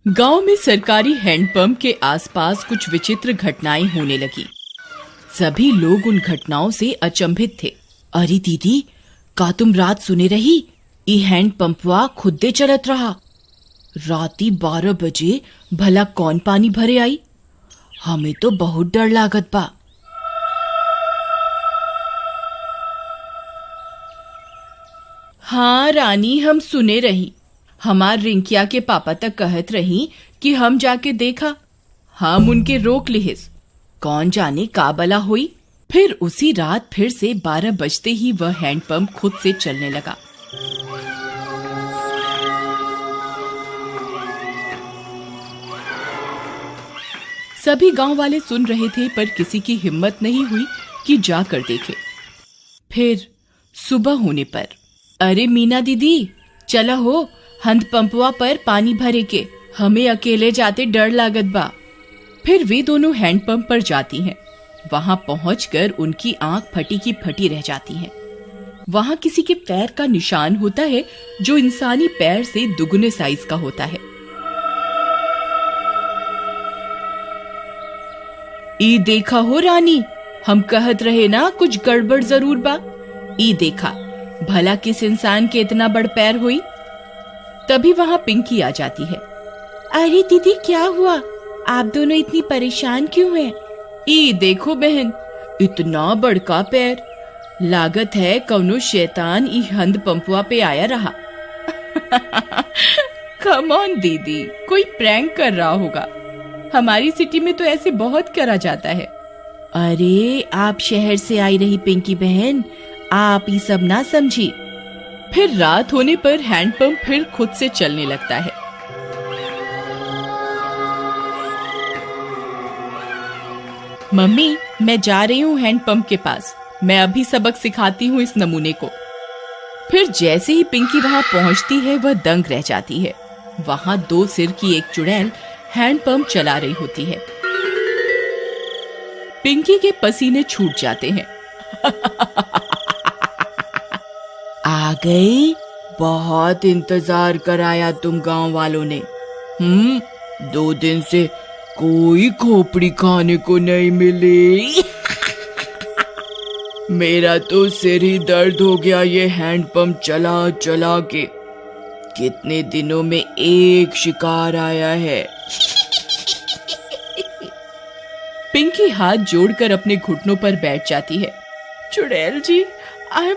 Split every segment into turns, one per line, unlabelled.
गांव में सरकारी हैंडपंप के आसपास कुछ विचित्र घटनाएं होने लगी। सभी लोग उन घटनाओं से अचंभित थे। अरे दीदी, का तुम रात सुने रही? ई हैंडपंपवा खुदे चलत रहा। राती 12 बजे भला कौन पानी भरे आई? हमें तो बहुत डर लागत बा। हाँ रानी, हम सुने रही। हमार रिंकिया के पापा तक कहत रही कि हम जाके देखा। हम उनके रोक लिहिस। कौन जाने का बला हुई। फिर उसी रात फिर से 12 बजते ही वह हैंडपंप खुद से चलने लगा। सभी गांव वाले सुन रहे थे, पर किसी की हिम्मत नहीं हुई कि जाकर देखे। फिर सुबह होने पर, अरे मीना दीदी, चला हो, हैंडपंपवा पर पानी भरे के। हमें अकेले जाते डर लागत बा। फिर वे दोनों हैंडपंप पर जाती हैं। वहां पहुंचकर उनकी आंख फटी की फटी रह जाती है। वहां किसी के पैर का निशान होता है जो इंसानी पैर से दुगने साइज का होता है। ई देखा हो रानी, हम कहत रहे ना कुछ गड़बड़ जरूर बा। ई देखा, भला किस इंसान के इतना बड़ पैर हुई। तभी वहां पिंकी आ जाती है। अरे दीदी, क्या हुआ? आप दोनों इतनी परेशान क्यों हैं? ई देखो बहन, इतना बड़का पैर। लागत है कौनो शैतान ई हैंडपंपवा पे आया रहा। कम ऑन दीदी, कोई प्रैंक कर रहा होगा। हमारी सिटी में तो ऐसे बहुत करा जाता है। अरे आप शहर से आई रही पिंकी बहन, आप ये सब ना समझी। फिर रात होने पर हैंडपंप फिर खुद से चलने लगता है। मम्मी, मैं जा रही हूँ हैंडपंप के पास। मैं अभी सबक सिखाती हूँ इस नमूने को। फिर जैसे ही पिंकी वहां पहुंचती है, वह दंग रह जाती है। वहां 2 सिर की एक चुड़ैल हैंडपंप चला रही होती है। पिंकी के पसीने छूट जाते हैं। आ गई? बहुत इंतजार कराया तुम गांव वालों ने। 2 दिन से कोई खोपड़ी खाने को नहीं मिली। मेरा तो सिर ही दर्द हो गया ये हैंडपंप चला चला के। कितने दिनों में एक शिकार आया है। पिंकी हाथ जोड़कर अपने घुटनों पर बैठ जाती है। चुड़ैल जी, आई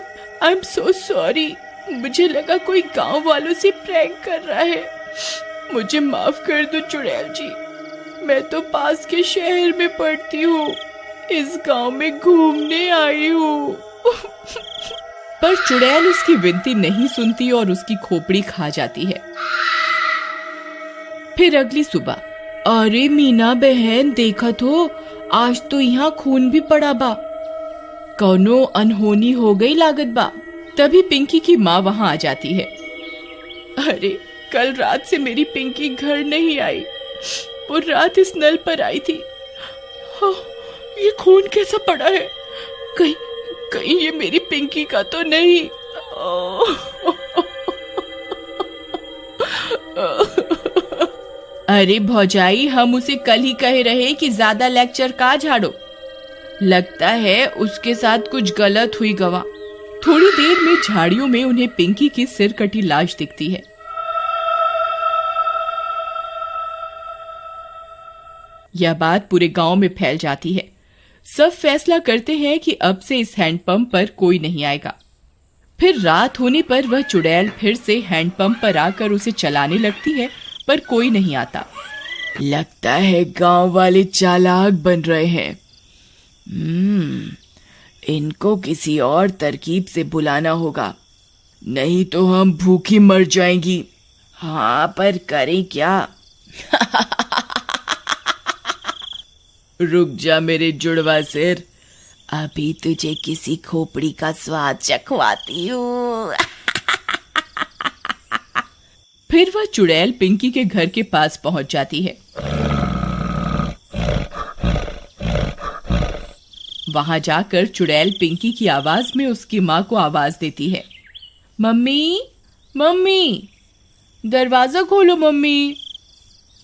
एम सो सॉरी। मुझे लगा कोई गांव वालों से प्रैंक कर रहा है। मुझे माफ कर दो चुड़ैल जी। मैं तो पास के शहर में पढ़ती हूँ। इस गांव में घूमने आई हूँ। पर चुड़ैल उसकी विनती नहीं सुनती और उसकी खोपड़ी खा जाती है। फिर अगली सुबह, अरे मीना बहन, देखत हो, आज तो यहाँ खून भी पड़ा बा। कौनो अनहोनी हो गई लागत बा। तभी पिंकी की माँ वहां आ जाती है। अरे, कल रात से मेरी पिंकी घर नहीं आई। वो रात इस नल पर आई थी। हाँ, ये खून कैसा पड़ा है? कहीं ये मेरी पिंकी का तो नहीं? अरे भौजाई, हम उसे कल ही कहे रहे कि ज्यादा लेक्चर का झाड़ो। लगता है उसके साथ कुछ गलत हुई गवा। थोड़ी देर में झाड़ियों में उन्हें पिंकी की सिर कटी लाश दिखती है। यह बात पूरे गांव में फैल जाती है। सब फैसला करते हैं कि अब से इस हैंडपंप पर कोई नहीं आएगा। फिर रात होने पर वह चुड़ैल फिर से हैंडपंप पर आकर उसे चलाने लगती है, पर कोई नहीं आता। लगता है गांव वाले चालाक बन रहे हैं। इनको किसी और तरकीब से बुलाना होगा, नहीं तो हम भूखी मर जाएंगी। हाँ, पर करें क्या? रुक जा मेरे जुड़वा सिर, अभी तुझे किसी खोपड़ी का स्वाद चखवाती हूँ। फिर वह चुड़ैल पिंकी के घर के पास पहुंच जाती है। वहां जाकर चुड़ैल पिंकी की आवाज में उसकी माँ को आवाज देती है। मम्मी, मम्मी, दरवाजा खोलो मम्मी।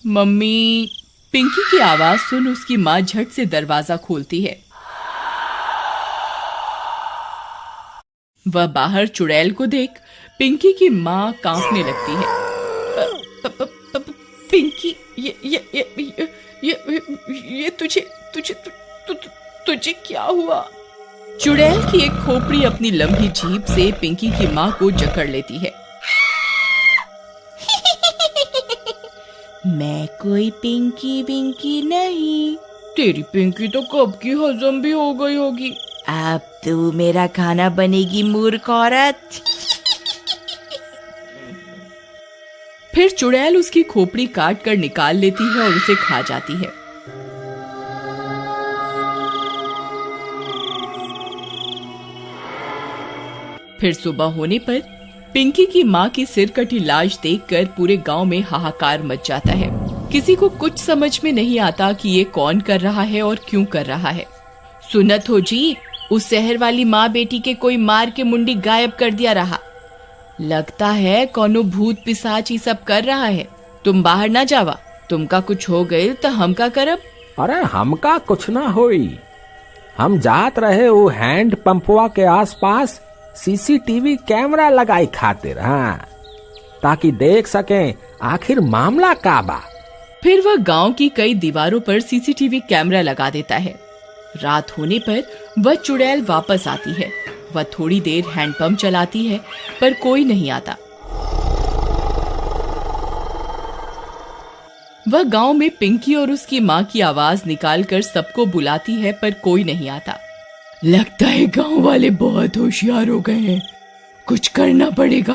मम्मी। पिंकी की आवाज सुन उसकी माँ झट से दरवाजा खोलती है। वह बाहर चुड़ैल को देख पिंकी की माँ कांपने लगती है। पिंकी, ये तुझे क्या हुआ? चुड़ैल की एक खोपड़ी अपनी लंबी जीभ से पिंकी की माँ को जकड़ लेती है। मैं कोई पिंकी विंकी नहीं। तेरी पिंकी तो कब की हजम भी हो गई होगी। अब तू मेरा खाना बनेगी मूर्ख औरत। फिर चुड़ैल उसकी खोपड़ी काट कर निकाल लेती है और उसे खा जाती है। फिर सुबह होने पर पिंकी की माँ की सिर कटी लाश देखकर पूरे गांव में हाहाकार मच जाता है। किसी को कुछ समझ में नहीं आता कि ये कौन कर रहा है और क्यों कर रहा है। सुनत हो जी, उस शहर वाली माँ बेटी के कोई मार के मुंडी गायब कर दिया रहा। लगता है कोनो भूत पिशाच ही सब कर रहा है। तुम बाहर ना जावा, तुमका कुछ हो गए तो हम का करब?
अरे हमका कुछ ना होई। हम जात रहे वो हैंड पंपवा के आसपास सीसीटीवी कैमरा लगाई खातिर, हाँ, ताकि देख सकें आखिर मामला का बा।
फिर वह गांव की कई दीवारों पर सीसीटीवी कैमरा लगा देता है। रात होने पर वह चुड़ैल वापस आती है। वह थोड़ी देर हैंडपंप चलाती है पर कोई नहीं आता। वह गांव में पिंकी और उसकी माँ की आवाज निकालकर सबको बुलाती है पर कोई नहीं आता। लगता है गांव वाले बहुत होशियार हो गए हैं, कुछ करना पड़ेगा।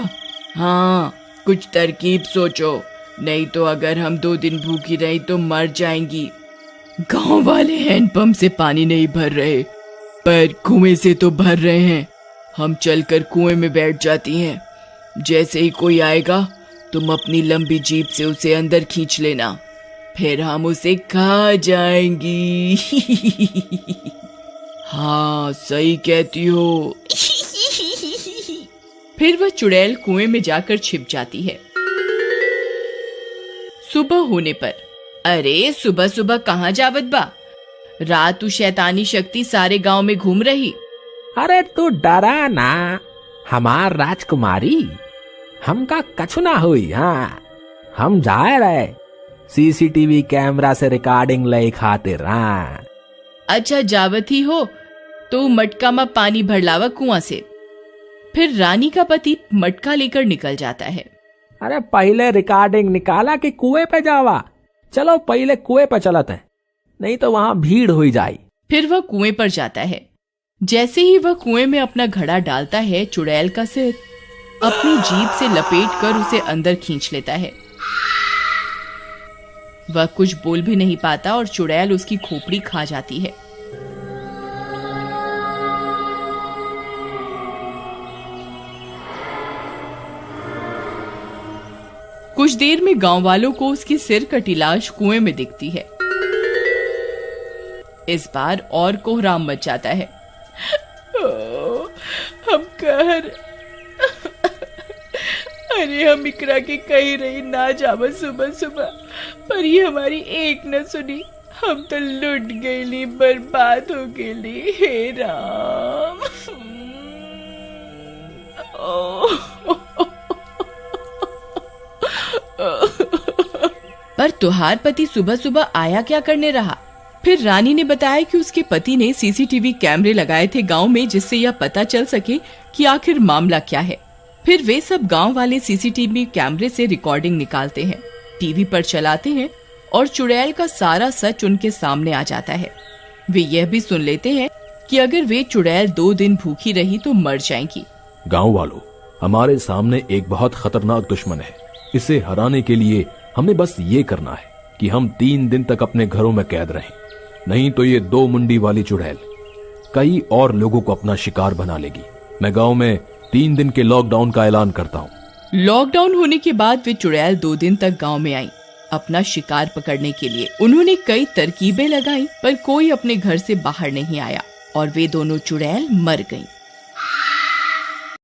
हाँ, कुछ तरकीब सोचो, नहीं तो अगर हम 2 दिन भूखी रही तो मर जाएंगी। गांव वाले हैंडपंप से पानी नहीं भर रहे पर कुएं से तो भर रहे हैं। हम चलकर कुएं में बैठ जाती हैं। जैसे ही कोई आएगा तुम अपनी लंबी जीभ से उसे अंदर खींच लेना, फिर हम उसे खा जाएंगी। हाँ, सही कहती हो। फिर वह चुड़ैल कुएं में जाकर छिप जाती है। सुबह होने पर, अरे सुबह सुबह कहाँ जावत बा? रात शैतानी शक्ति सारे गांव में घूम रही।
अरे तू डरा ना, हमार राजकुमारी, हमका कछु ना हुई। हाँ, हम जाए रहे सीसीटीवी कैमरा से रिकॉर्डिंग ले खातिर। हाँ,
अच्छा जावत ही हो तो मटका में पानी भर लावा कुआं से। फिर रानी का पति मटका लेकर निकल जाता है।
अरे पहले रिकॉर्डिंग निकाला कि कुएं पे जावा? चलो पहले कुएं पे चलते हैं, नहीं तो वहां भीड़ हो जाए।
फिर वह कुएं पर जाता है। जैसे ही वह कुएं में अपना घड़ा डालता है, चुड़ैल का सिर अपनी जीभ से लपेटकर उसे अंदर खींच लेता है। वह कुछ बोल भी नहीं पाता और चुड़ैल उसकी खोपड़ी खा जाती है। कुछ देर में गांव वालों को उसकी सिर कटी लाश कुएं में दिखती है। इस बार और कोहराम मच जाता है। हम कहर, अरे हम इकरा के कही रही ना जावा सुबह सुबह, पर ये हमारी एक न सुनी। हम तो लुट गईली, बर्बाद हो गईली। हे राम। पर तुहार पति सुबह सुबह आया क्या करने रहा? फिर रानी ने बताया कि उसके पति ने सीसीटीवी कैमरे लगाए थे गांव में, जिससे यह पता चल सके कि आखिर मामला क्या है। फिर वे सब गांव वाले सीसीटीवी कैमरे से रिकॉर्डिंग निकालते हैं, टीवी पर चलाते हैं और चुड़ैल का सारा सच उनके सामने आ जाता है। वे यह भी सुन लेते हैं कि अगर वे चुड़ैल 2 दिन भूखी रही तो मर जाएंगी।
गांव वालों, हमारे सामने एक बहुत खतरनाक दुश्मन है। इसे हराने के लिए हमें बस ये करना है कि हम 3 दिन तक अपने घरों में कैद रहें, नहीं तो ये 2 मुंडी वाली चुड़ैल कई और लोगों को अपना शिकार बना लेगी। मैं गांव में 3 दिन के लॉकडाउन का ऐलान करता हूँ।
लॉकडाउन होने के बाद वे चुड़ैल 2 दिन तक गांव में आई अपना शिकार पकड़ने के लिए। उन्होंने कई तरकीबें लगाई पर कोई अपने घर से बाहर नहीं आया और वे दोनों चुड़ैल मर गईं।